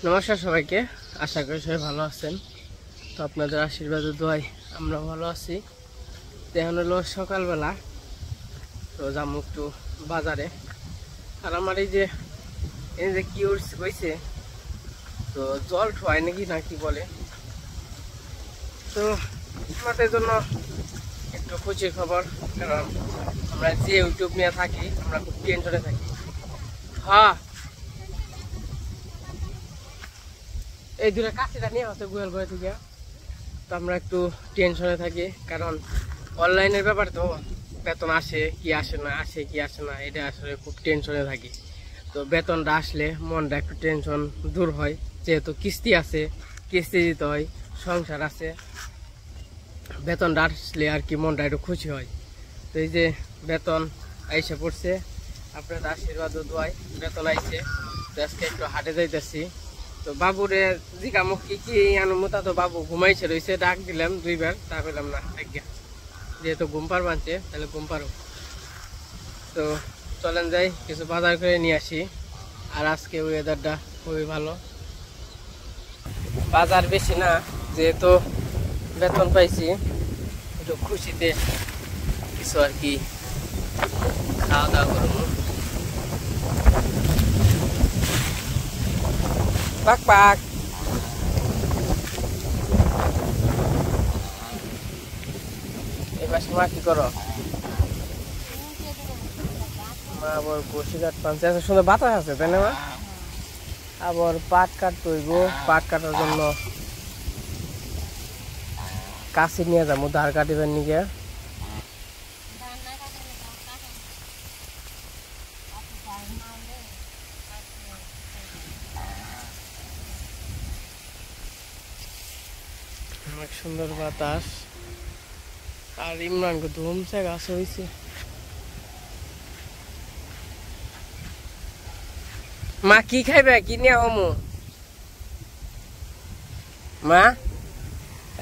নমস্কার সবাইকে, আশা করি সবাই ভালো আছেন। তো আপনাদের আশীর্বাদে দোয়াই আমরা ভালো আছি। এখন হলো সকালবেলা, তো যাবো একটু বাজারে। আর আমার এই যে কি হয়েছে, তো জল ঠোয়ায় নাকি না কি বলে, তো আমাদের জন্য একটু খুশির খবর। কারণ আমরা যে ইউটিউব নিয়ে থাকি আমরা খুব টেনশনে থাকি। হ্যাঁ, এই দূরে কাছিটা নিয়ে হচ্ছে গোয়াল ঘরে থেকে, তো আমরা একটু টেনশনে থাকি। কারণ অনলাইনের ব্যাপার, তো বেতন আসে কি আসে না, আসে কি আসে না, এটা আসলে খুব টেনশনে থাকি। তো বেতনটা আসলে মনটা একটু টেনশন দূর হয়, যেহেতু কিস্তি আছে, কিস্তি দিতে হয়, সংসার আছে। বেতনটা আসলে আর কি মনটা একটু খুশি হয়। তো এই যে বেতন আইসে পড়ছে, আপনাদের আশীর্বাদ দোয়াই বেতন আইসে। তো আজকে একটু হাটে যাইতেছি। তো বাবুরে জিকামুখ কি আনুমতা, তো বাবু ঘুমাইছে রয়েছে, ডাক দিলাম দুইবার, তা পেলাম না। যেহেতু ঘুম পার বানছে, তাহলে ঘুম পারো। তো চলেন যাই, কিছু বাজার করে নিয়ে আসি। আর আজকে ওয়েদারটা খুবই ভালো, বাজার বেশি না, যেহেতু বেতন পাইছি, একটু খুশিতে কিছু আর কি খাওয়া দাওয়া করবো। পাক পাক এবার মা কি করো? মা আবার বসি কাঠ পানছে, এত সুন্দর বাতাস আছে তাই না? মা আবার পাট কাটতে হইব, পাট কাটার জন্য কাশি নিয়ে যাবো ধার কাটিবার নিকে। অনেক সুন্দর বাতাস, আর ইমরান কো ধুমছে গাছ হয়েছে। মা কি খাইবে, কি নিয়ে হমু? মা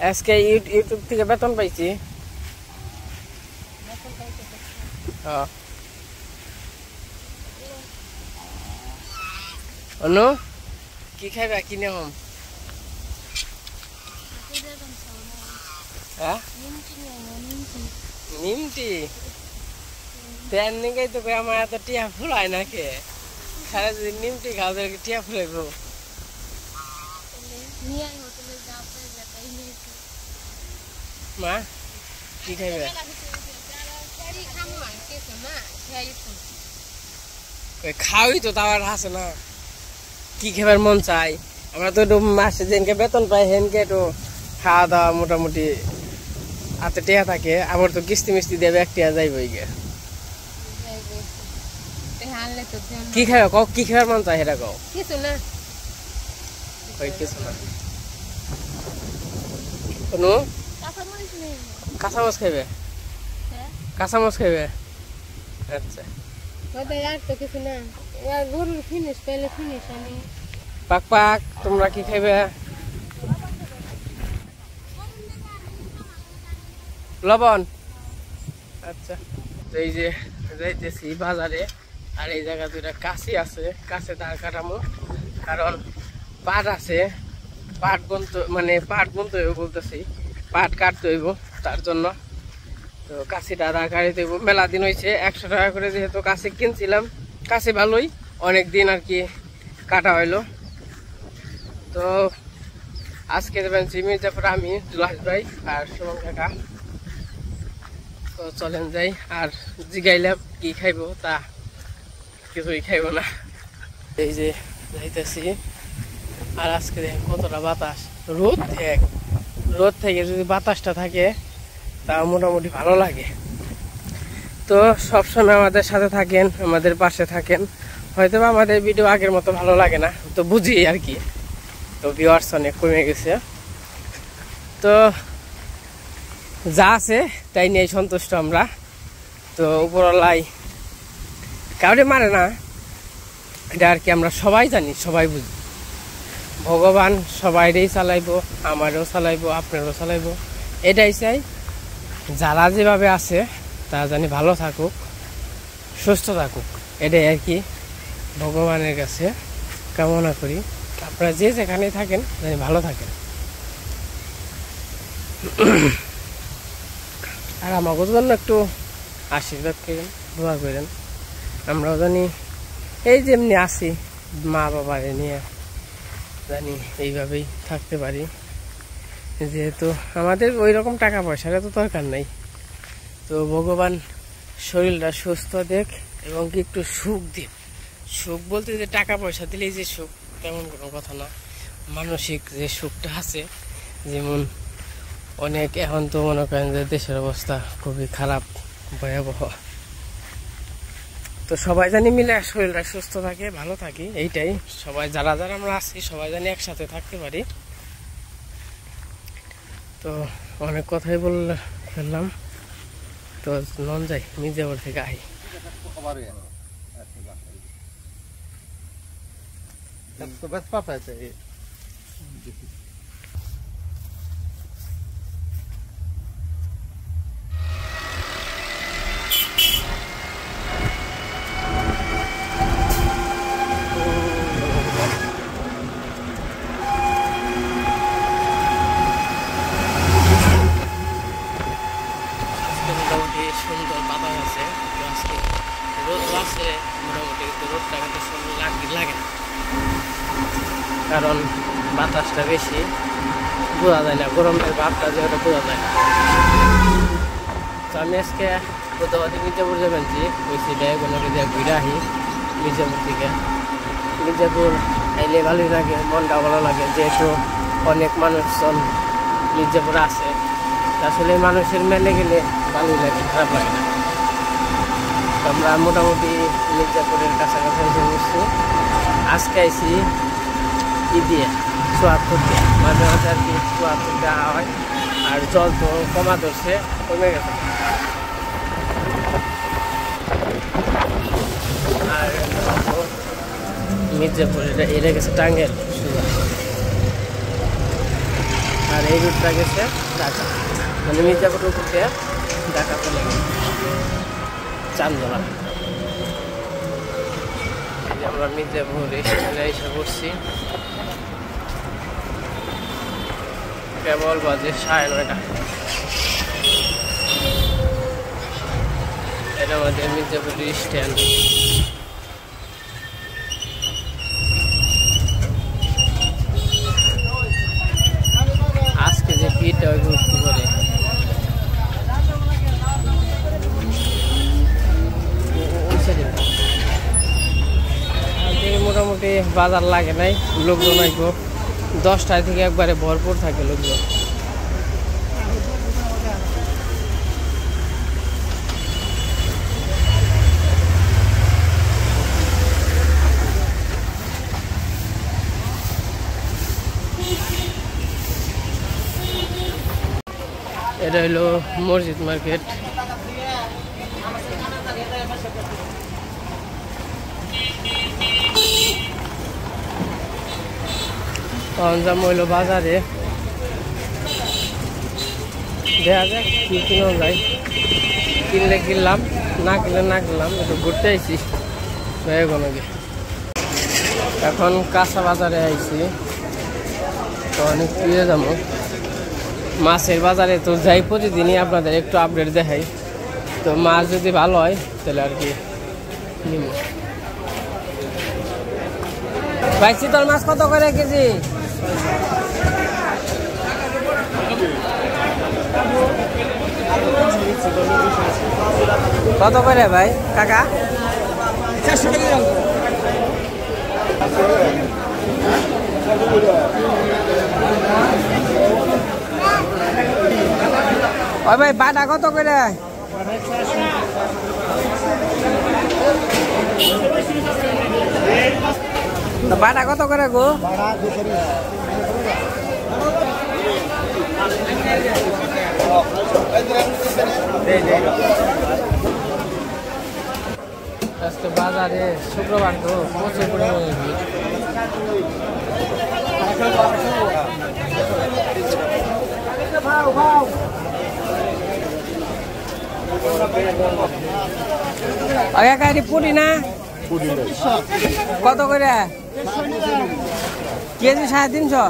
আজকে ইউটিউব থেকে বেতন পাইছি। অনু কি খাইবে, কি নিয়ে হম? নিমটি তেন নিগাই তো আমার এত টিয়া ফুলাই না কে, সারা যদি নিমটি খাও তাহলে টিয়া ফুলাইব। মা কি খাইবে? খাওয়াই তো তার আছে না, কি খাবার মন চাই। আমরা তো একটু মাসে যেনকে বেতন পাই হেনকে একটু খাওয়া দাওয়া মোটামুটি হাতে টেয়া থাকে। আবার তো কিস্তি মিস্তি দেবে, এক টিয়া যাইব। কি খাবে ক, কি খাবার মন চাই সেটা কও। কিছু না, কিছু না। কোনো কাঁচামচ খাইবে? কাঁচামচ খাইবে? আচ্ছা, পাক পাক তোমরা কি খাইবে? লবণ? আচ্ছা, তো এই যে যাইতেছি বাজারে। আর এই জায়গা দুইটা কাশি আছে, কাছে ধার কাটামো। কারণ পাট আছে, পাট বুনতে মানে পাট বুনতে হইব বলতেছি, পাট কাটতে হইব, তার জন্য তো কাশিটা ধার কাটিতে হইব। মেলা দিন হয়েছে, 100 টাকা করে যেহেতু কাশি কিনছিলাম, কাশি ভালোই অনেক দিন আর কি কাটা হইলো। তো আজকে দেবেন মির্জাপুর, আমি জুলাস ভাই আর সুমন কাকা। তো চলেন যাই। আর জিগাইলাম কি খাইব, তা কিছুই খাইব না। এই যে যাইতেছি। আর আজকে দেখেন কতটা বাতাস, রোদ থেকে যদি বাতাসটা থাকে তা মোটামুটি ভালো লাগে। তো সবসময় আমাদের সাথে থাকেন, আমাদের পাশে থাকেন। হয়তো আমাদের ভিডিও আগের মতো ভালো লাগে না, তো বুঝি আর কি। তো ভিউয়ার্স অনেক কমে গেছে, তো যা আছে তাই নিয়ে সন্তুষ্ট আমরা। তো উপরওয়ালাই কাউরে মারে না, এটা আর কি আমরা সবাই জানি, সবাই বুঝি। ভগবান সবাইরেই চালাইবো, আমারও চালাইবো, আপনারও চালাইবো, এটাই চাই। যারা যেভাবে আছে তারা জানি ভালো থাকুক, সুস্থ থাকুক, এটাই আর কি ভগবানের কাছে কামনা করি। আপনারা যে যেখানে থাকেন ভালো থাকেন। আর আমাকে জন্য একটু আশীর্বাদ করেন, দোয়া করেন। আমরাও জানি এই যেমনি আছি মা বাবারে নিয়ে জানি এইভাবেই থাকতে পারি, যেহেতু আমাদের ওই রকম টাকা পয়সার এত দরকার নাই। তো ভগবান শরীরটা সুস্থ দেখ এবং কি একটু সুখ দিক। সুখ বলতে যে টাকা পয়সা দিলেই যে সুখ তেমন কোনো কথা না, মানসিক যে সুখটা আছে, যেমন অনেক এখন তো মনে করেন যে দেশের অবস্থা খুবই খারাপ, ভয়াবহ। তো সবাই জানি মিলে শরীরটা সুস্থ থাকে, ভালো থাকি, এইটাই। সবাই যারা যারা আমরা আছি সবাই জানি একসাথে থাকতে পারি। তো অনেক কথাই বলে ফেললাম, তো নন যাই মির্জাপুর থেকে আই। মোটামুটি সুন্দর বাতাস আছে, আজকে রোদ আছে মোটামুটি, কিন্তু রোদটা কিন্তু সুন্দর লাগে না, কারণ বাতাসটা বেশি, বোঝা যায় না গরমের ভাবটা যে ওটা বোঝা যায় না। তো আমি আজকে কোথাও মির্জাপুর যাবেন যে বলছি ডায়াগোনালি দিয়ে ঘুরে আহি মির্জাপুর থেকে। মির্জাপুর আইলে ভালোই লাগে, মনটা ভালো লাগে, যেহেতু অনেক মানুষজন মির্জাপুর আছে। আসলে মানুষের মেলে গেলে ভালোই লাগে, খারাপ লাগে না। আমরা মোটামুটি মির্জাপুরের কাছাকাছি এসে বসছি। আজকে আইসি দিয়ে ৭৪ দিয়ে, মাঝে মাঝে আর কি ৭৪ দেওয়া হয়। আর জল তো কমা ধরছে, কমে গেছে। আর মির্জাপুর এটা গেছে টাঙ্গাইল, আর এই রুটটা গেছে ঢাকা, মানে মির্জাপুর উপর দিয়ে ঢাকা চলে গেছে চান্দোলা। আমরা মির্জাপুর স্টেশনে এসে পড়ছি, কেবল বাজে ৯:৩০। এটা আমাদের মির্জাপুর স্ট্যান্ড। আজকে যে ভিড়টা ঘুরতে করে মোটামুটি বাজার লাগে নাই, লোকজন আইব ১০টায় থেকে একবারে ভরপুর থাকে লোকজন। এটা হলো মসজিদ মার্কেট। সরঞ্জাম হইলো বাজারে, দেখা যাক কি কিনা যায়। কিনলে কিনলাম, না কিনলে না কিনলাম। একটু ঘুরতে আইছি বেগুনকে। এখন কাঁচা বাজারে আইছি, তো অনেক ফিরে যাবো। মাছের বাজারে তো যাই প্রতিদিনই, আপনাদের একটু আপডেট দেখাই। তো মাছ যদি ভালো হয় তাহলে আর কি নিব। ভাই চিতল মাছ কত করে কেজি? কত করে ভাই কাকা? 400 টাকা। ওই ভাই বাটা কত করে? বাটা কত করে গো? আজকে বাজারে শুক্রবার তো প্রচুর পরিমাণে ভিড়। পুরি না কত করে কেজি 350।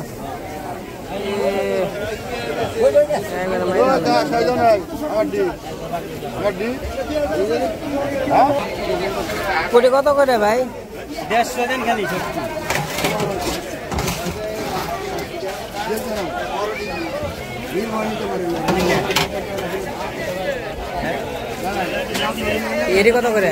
কোটি কত করে ভাই? 150 দেন খালি। এরি কত করে?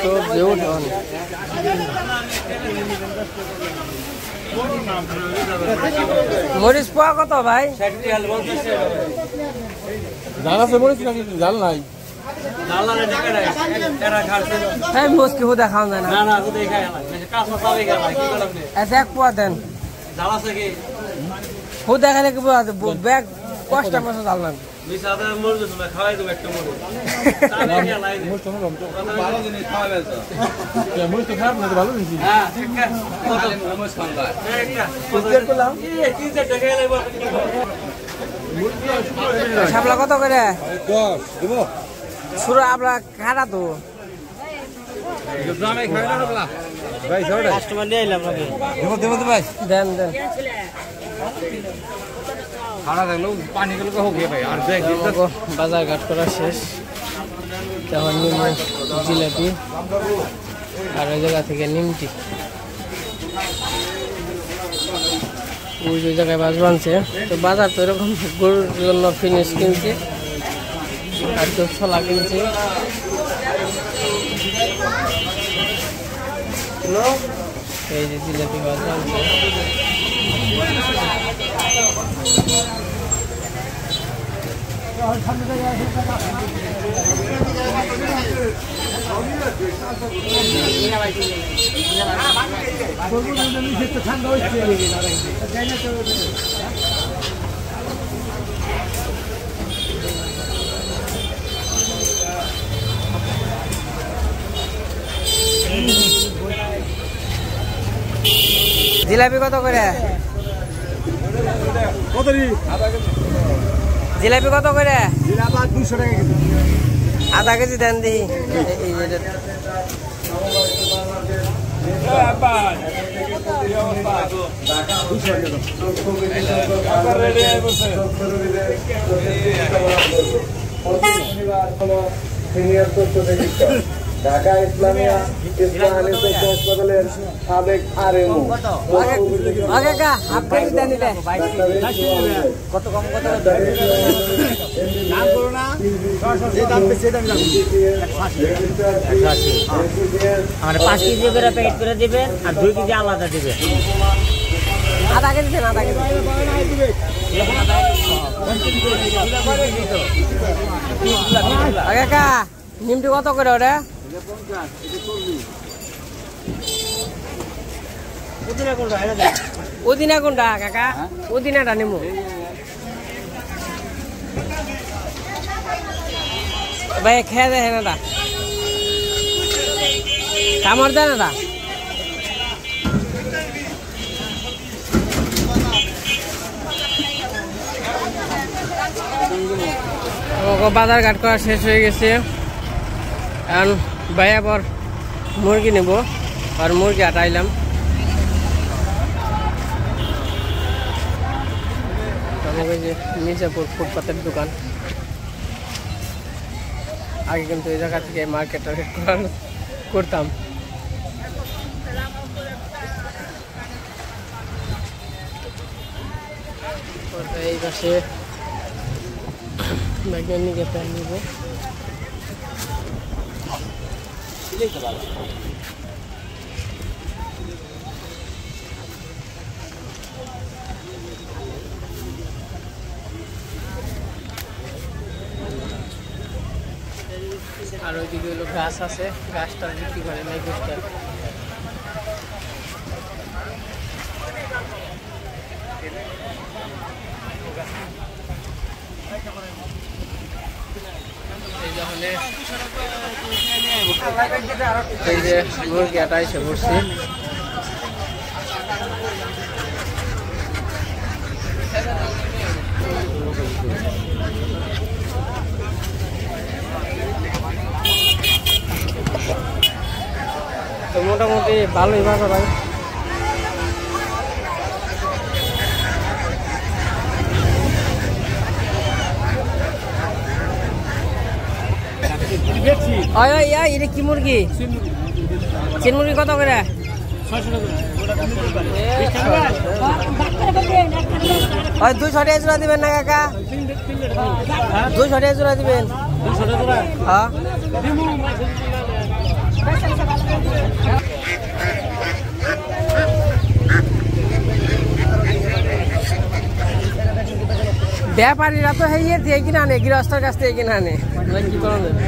সবজি উঠান মরিচ পোয়া কত ভাই? জাল আছে মরিচ নাকি জাল নাই? হ্যাঁ মুসকি হুদা খাওয়া যায় না। আচ্ছা এক পোয়া দেন। হুদা খেলে কি ব্যাগ 5টা মাছ জাল না। শাপলা কত করে? 10 দেব। সুরা আপনার খারা তো কাস্টমার নিয়ে এলাম নাকি? দেব ভাই। দেন দেন। খানা থাকলেও পানি গুলো হোক ভাই। আর বাজার ঘাট করা শেষ। তখন নিমু জিলাপি আর ওই জায়গা থেকে নিমটি। ওই যে জায়গায় বাস বানছে। তো বাজার তো এরকম গরুর জন্য ফিনিশ কিনছে আর কেউ ছোলা কিনছে। এই যে জিলাপি বাস বানছে। জিলাপি কত করে? জিলাপি কত করে? 200 টাকা কেজি। আধা কেজি দেন দি। ঢাকা ইসলামিয়া ইসলামী হাসপাতালের সাবেক আরএমও কত কম কত দাম করো না? যে দাম পেছে দাম লাগবে। আমার 5 কেজি করে প্যাকেট করে দিবেন আর 2 কেজি আলাদা দিবেন। আধা কেজি দেন, আধা কেজি। কাকা নিমটি কত করে ওটা? উদিনা কোনটা কাকা? উদিনাটা নিমু। ভাই খেয়ে দেয় না কামড় দেয় না। বাজার ঘাট করা শেষ হয়ে গেছে। এখন ভাই আবার মুরগি নেব আর মুরগি আটাইলাম। আমাকে যে মির্জাপুর ফুটপাতের দোকান। আগে কিন্তু এই জায়গা থেকে মার্কেট করতাম। এই পাশে বৈজ্ঞানিকের প্যান নিব। আর ওইদিকে হলো গাছ আছে, গাছটা বিক্রি করে নাই গোষ্ঠটা। এই যে মুরগি আটা এসে পড়ছি। মোটামুটি ভালোই বাজার হয়। এটা কি মুরগি? চিন মুরগি কত করে? 200 টাকা জোড়া দিবেন না কাকা? 200 টাকা জোড়া দিবেন? হ্যাঁ ব্যাপারীরা তো হেয়ে দিয়ে কিনা আনে, গৃহস্থর কাছ থেকে কিনা আনে, কি করা যাবে?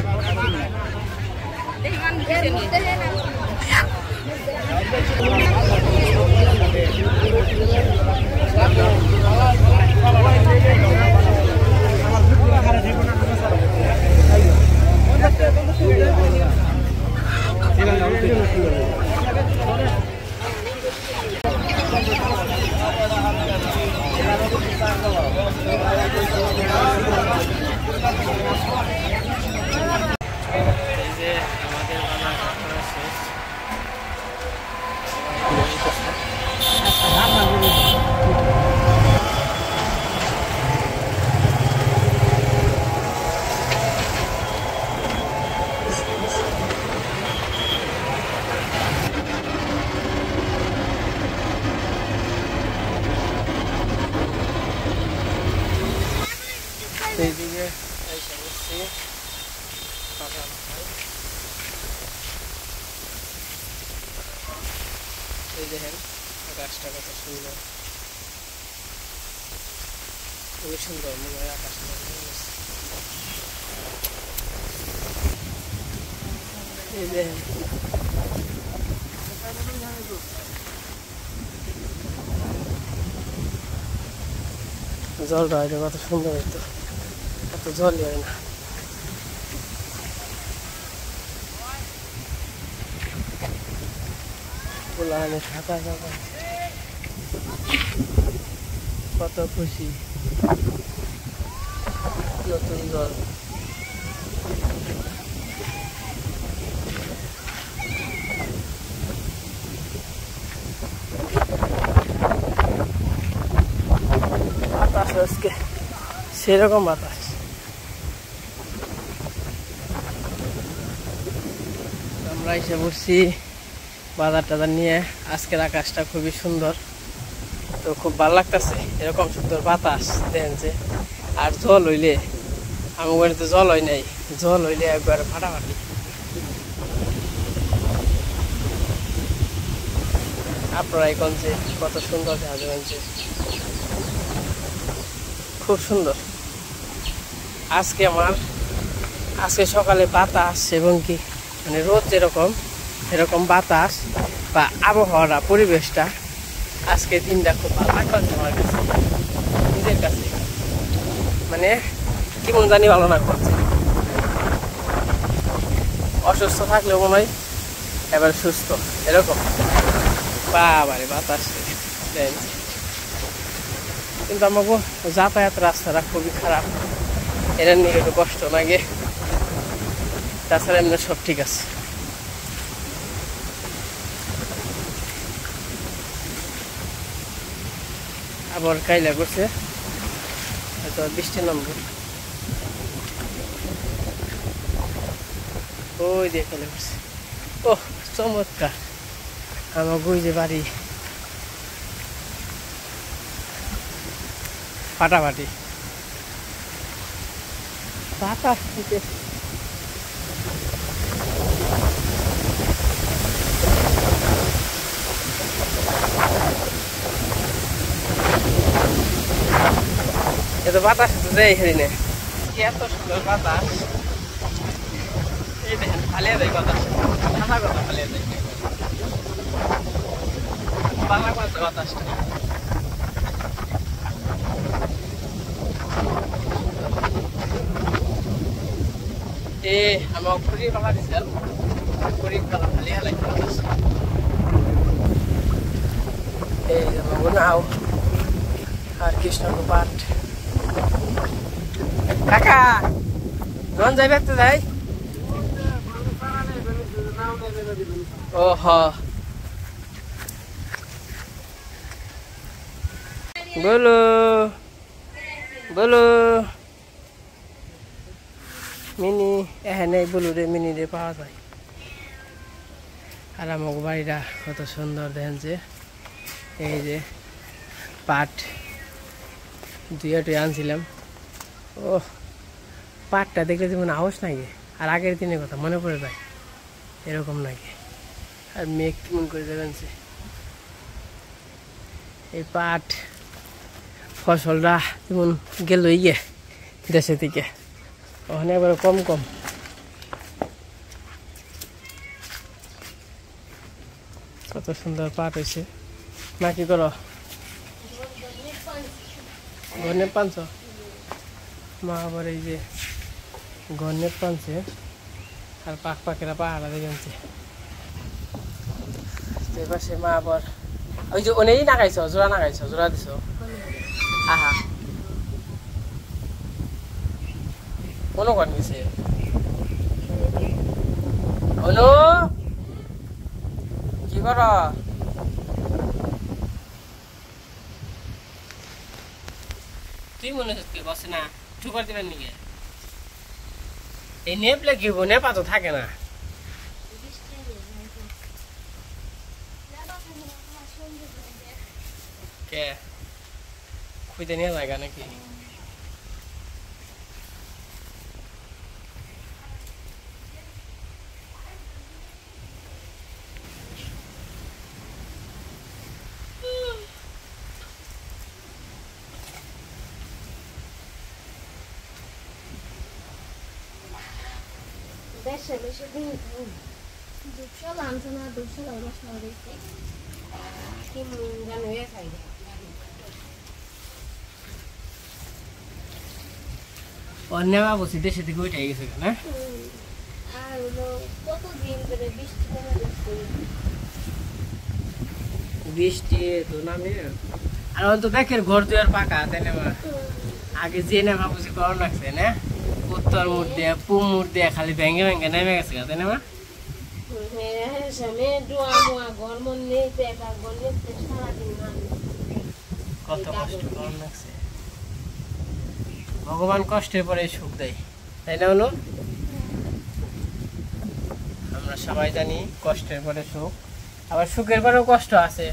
এইদিকে এসে বসছি এই দেখেন গাছটা কত সুন্দর, খুবই সুন্দর, মনে হয় আকাশ এই দেখেন জলটা হয়তো কত সুন্দর হইতো, এত জলই হয় না। কত খুশি, নতুন জল। বাতাস আজকে সেরকম বাতাস। আমরা এসে বসছি বাজার টাজার নিয়ে। আজকের আকাশটা খুবই সুন্দর, তো খুব ভালো লাগতেছে এরকম সুন্দর বাতাস দেখেন যে। আর জল হইলে, আমার বাড়িতে জল হয় নাই, জল হইলে একবার ফাটাফাটি। আপনারা এখন যে কত সুন্দর দেখা যাবেন যে, খুব সুন্দর। আজকে সকালে বাতাস এবং কি মানে রোদ যেরকম এরকম বাতাস বা আবহাওয়াটা, পরিবেশটা আজকে দিনটা খুব ভালো লাগছে আমার কাছে, নিজের কাছে। মানে কেমন জানি ভালো না করছে। অসুস্থ থাকলেও মনে হয় এবার সুস্থ, এরকম। বাবারে বাতাস দেন, কিন্তু আমাকে যাতায়াত রাস্তাটা খুবই খারাপ, এটা নিয়ে একটু কষ্ট লাগে। তাছাড়া এমনি সব ঠিক আছে। আবার কাইলা করছে, হয়তো বৃষ্টি নামবে। ওই দিয়ে কাইলা করছে। ও চমৎকার, আমার বই যে বাড়ি ফাটাফাটি বাতাস দিতে। এত বাতাস দেয় এখানে, এত সুন্দর বাতাস। এই দেখেন ফালিয়ে দেয় বাতাস, ঠান্ডা কথা ফালিয়ে দেয়, ভালো লাগছে বাতাসটা। আমার খুঁড়ি পালা দিচ্ছেন, খুঁড়ি পালা ফালিয়ে লাগে বাতাস। এই আমার নাও আর কৃষ্ণর পাট। কাকা রন যাই ব্যক্তি যাই। ও হ বলো বলো মিনি এখানে বলু রে মিনি রে পাওয়া যায়। আর আমার বাড়িটা কত সুন্দর দেখেন যে এই যে পাট দুইটা আনছিলাম। ও পাটটা দেখলে যেমন আওয়াজ নাকি আর আগের দিনের কথা মনে পড়ে যায় এরকম নাকি। আর মেঘ কেমন করে দেখেন এই পাট ফসলটা যেমন গেল ইয়ে দেশে থেকে ওখানে একবার কম কম। কত সুন্দর পাট হয়েছে। মা কি করো? গনে পাঁচ মা আবার এই যে গনে পানছে আর পাক পাকেরা পাহাড়া দেখেছে। পাশে মা আবার ওই যে অনেকই নাগাইছ জোড়া নাগাইছ জোড়া দিছ। আহা কোনো কন গেছে অনু কি কর? তুই মনে হচ্ছে বসে না ঠুকার দিবেন নাকি? এই নেপলে কি হবো? নেপা তো থাকে না। কে খুঁজে নিয়ে জায়গা নাকি? অন্যবা বসি দেশে থেকে ওইটাই গেছে না। বৃষ্টি তো নামে আর তো দেখের ঘর দুয়ার পাকা তাই না। আগে যে নেমা বুঝি গরম লাগছে না উত্তর মুখ দিয়ে পূব মুখ দিয়ে খালি ভেঙে ভেঙে নেমে গেছে তাই না। কত কষ্ট গরম লাগছে। ভগবান কষ্টের পরে সুখ দেয় তাই না বলো? আমরা সবাই জানি কষ্টের পরে সুখ, আবার সুখের পরেও কষ্ট আছে।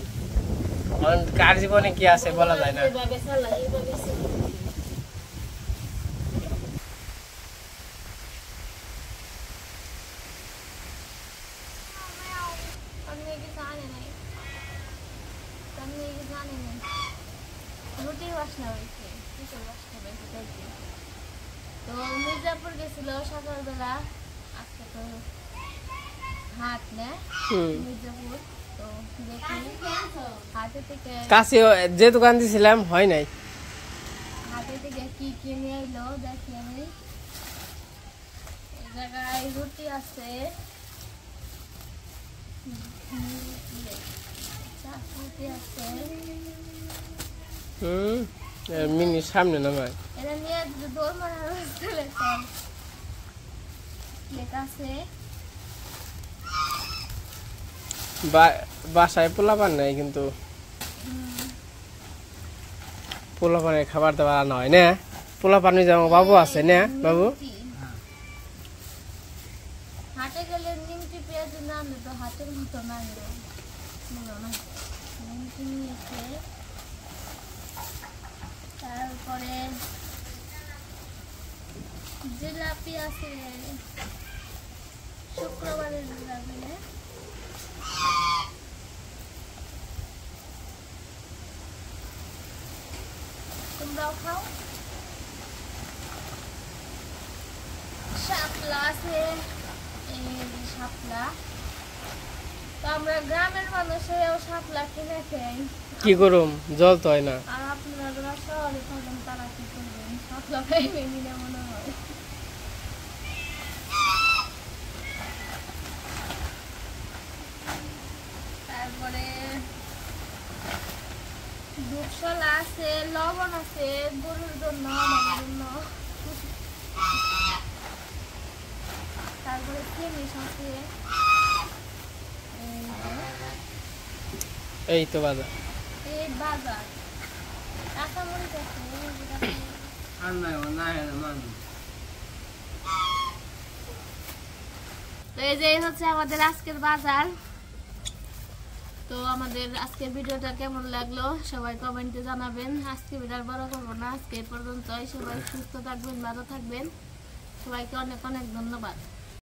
কার জীবনে কি আছে বলা যায় না। তো মির্জাপুর গেছিল সকালবেলা, আজকে তো হাট না মির্জাপুর। তো দেখি হাটে থেকে কাছে যে দোকান দিয়েছিলাম হয় নাই। হাটে থেকে কি কিনে এলো দেখি আমি। এই জায়গায় রুটি আছে, রুটি আছে। মিনি সামনে নামায় এটা নিয়ে দৌড় মারার লেখা আছে। বাসায় পোলাপান নাই কিন্তু পোলাপানের খাবার দাবার আনা হয় না। পোলাপান যেমন বাবু আছে না বাবু। হাটে গেলে নিমটি পেঁয়াজ না আনলে তো হাটের মতো না নিমটি নিয়েছে। তারপরে জিলাপি আছে, শুক্রবারের জিলাপি। তোমরাও খাও। শাপলা আছে, এই শাপলা। তো আমরা গ্রামের মানুষেও শাপলা কিনে খাই। কি করুম জল তো হয় না। আর আপনারা যারা শহরে থাকেন তারা কি করবেন? শাপলা খাইবেনই না মনে হয়। তারপরে দুধশলা আছে, লবণ আছে গরুর জন্য, আমার জন্য। তারপরে চিনি আছে। এই তো বাজার। এই বাজার কাঁচামরিচ আছে আর নাই মান তো এই যে হচ্ছে আমাদের আজকের বাজার। তো আমাদের আজকের ভিডিওটা কেমন লাগলো সবাই কমেন্টে জানাবেন। আজকে ভিডিও বড় করবো না, আজকে এই পর্যন্তই। সবাই সুস্থ থাকবেন, ভালো থাকবেন। সবাইকে অনেক অনেক ধন্যবাদ।